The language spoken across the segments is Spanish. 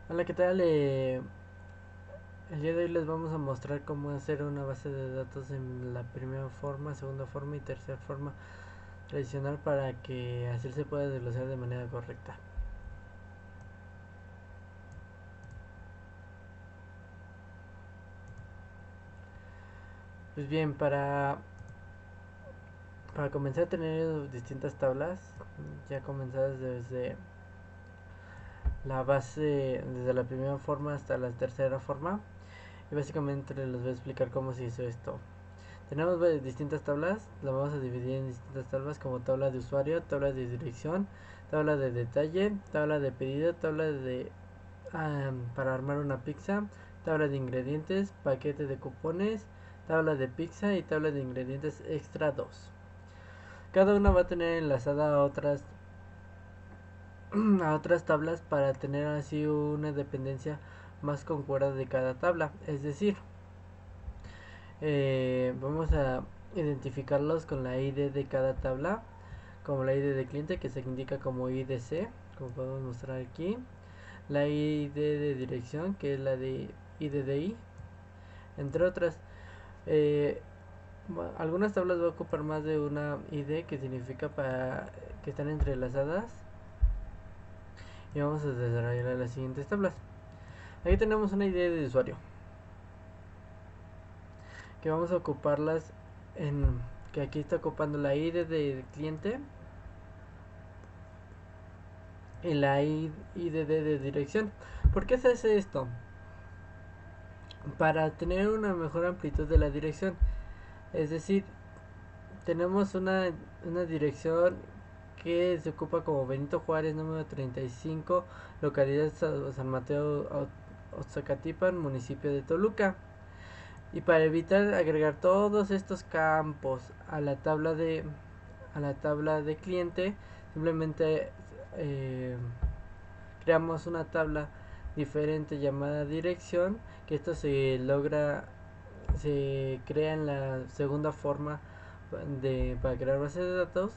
Hola, ¿qué tal? El día de hoy les vamos a mostrar cómo hacer una base de datos en la primera forma, segunda forma y tercera forma tradicional para que así se pueda desglosar de manera correcta. Pues bien, para comenzar a tener distintas tablas ya comenzadas desde la base, desde la primera forma hasta la tercera forma, y básicamente les voy a explicar cómo se hizo esto. Tenemos distintas tablas, las vamos a dividir en distintas tablas como tabla de usuario, tabla de dirección, tabla de detalle, tabla de pedido, tabla de para armar una pizza, tabla de ingredientes, paquete de cupones, tabla de pizza y tabla de ingredientes extra 2. Cada una va a tener enlazada a otras tablas para tener así una dependencia más concuerda de cada tabla. Es decir, vamos a identificarlos con la ID de cada tabla, como la ID de cliente que se indica como IDC, como podemos mostrar aquí, la ID de dirección que es la de IDDI, entre otras. Eh, Algunas tablas va a ocupar más de una ID que significa para que están entrelazadas, y vamos a desarrollar las siguientes tablas. Aquí tenemos una ID de usuario que vamos a ocuparlas en que aquí está ocupando la ID de cliente y la IDD de dirección. ¿Por qué se hace esto? Para tener una mejor amplitud de la dirección. Es decir, tenemos una dirección que se ocupa como Benito Juárez número 35, localidad San Mateo Oaxacatipan, municipio de Toluca. Y para evitar agregar todos estos campos a la tabla de cliente, simplemente eh, creamos una tabla diferente llamada dirección, que esto se crea en la segunda forma para crear base de datos,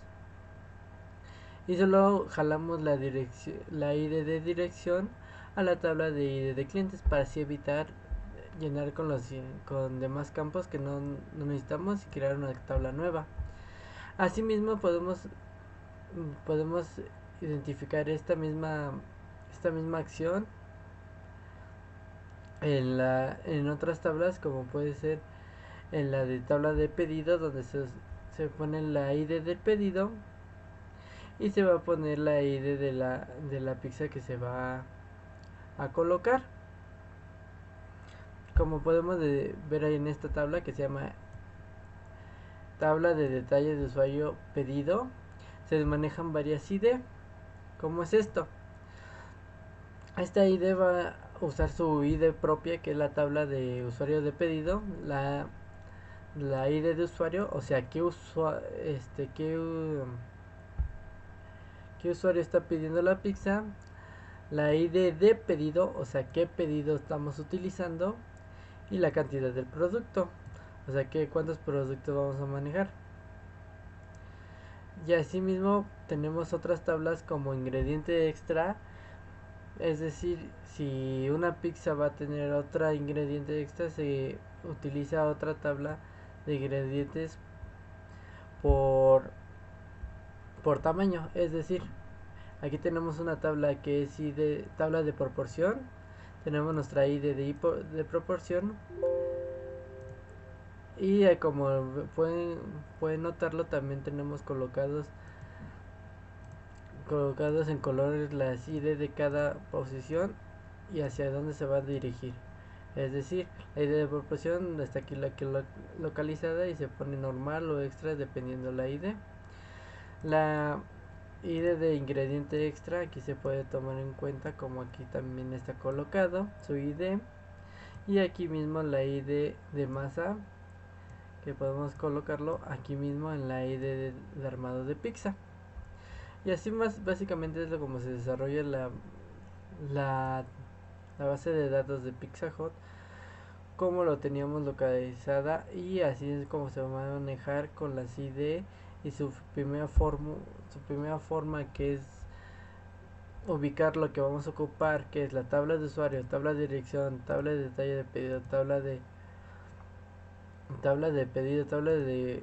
y solo jalamos la ID de dirección a la tabla de ID de clientes para así evitar llenar con demás campos que no necesitamos y crear una tabla nueva. Asimismo podemos identificar esta misma acción en otras tablas, como puede ser en la de tabla de pedido, donde se pone la ID del pedido y se va a poner la ID de la pizza que se va a colocar. Como podemos ver ahí en esta tabla que se llama tabla de detalles de usuario pedido, se manejan varias ID. ¿Cómo es esto? Esta ID va a usar su ID propia, que es la tabla de usuario de pedido, la ID de usuario, o sea, qué usuario está pidiendo la pizza, la ID de pedido, o sea, qué pedido estamos utilizando, y la cantidad del producto, o sea, cuántos productos vamos a manejar. Y asimismo tenemos otras tablas como ingrediente extra, es decir, si una pizza va a tener otra ingrediente extra, se utiliza otra tabla de ingredientes por, por tamaño. Es decir, aquí tenemos una tabla que es tabla de proporción. Tenemos nuestra ID de proporción. Y como pueden notarlo, también tenemos colocados en colores las ID de cada posición y hacia dónde se va a dirigir. Es decir, la ID de proporción está aquí localizada y se pone normal o extra dependiendo la ID. La ID de ingrediente extra aquí se puede tomar en cuenta, como aquí también está colocado su ID. Y aquí mismo la ID de masa, que podemos colocarlo aquí mismo en la ID de armado de pizza. Y así más básicamente es como se desarrolla la, la base de datos de Pizza Hut, como lo teníamos localizada, y así es como se va a manejar con las ID y su primera forma, que es ubicar lo que vamos a ocupar, que es la tabla de usuario, tabla de dirección, tabla de detalle de pedido, tabla de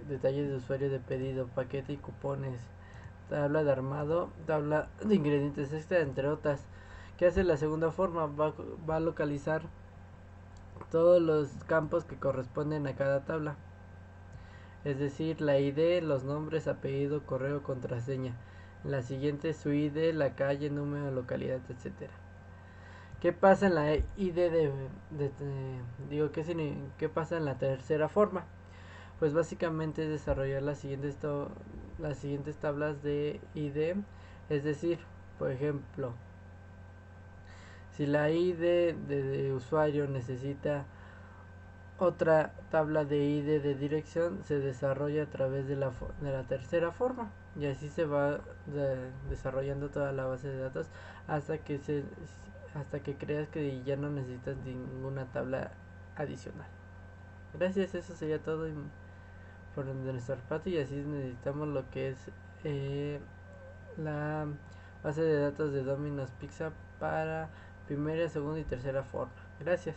detalle de usuario de pedido, paquete y cupones, tabla de armado, tabla de ingredientes extra, entre otras. ¿Qué hace la segunda forma? Va a localizar todos los campos que corresponden a cada tabla, es decir, la ID, los nombres, apellido, correo, contraseña. La siguiente es su ID, la calle, número, localidad, etcétera. ¿Qué pasa en la ID digo, ¿qué pasa en la tercera forma? Pues básicamente es desarrollar las siguientes tablas de ID, es decir, por ejemplo, si la ID de usuario necesita otra tabla de ID de dirección, se desarrolla a través de la tercera forma, y así se va desarrollando toda la base de datos hasta que hasta que creas que ya no necesitas ninguna tabla adicional. Gracias, eso sería todo por nuestra parte, y así necesitamos lo que es la base de datos de Domino's Pizza para primera, segunda y tercera forma. Gracias.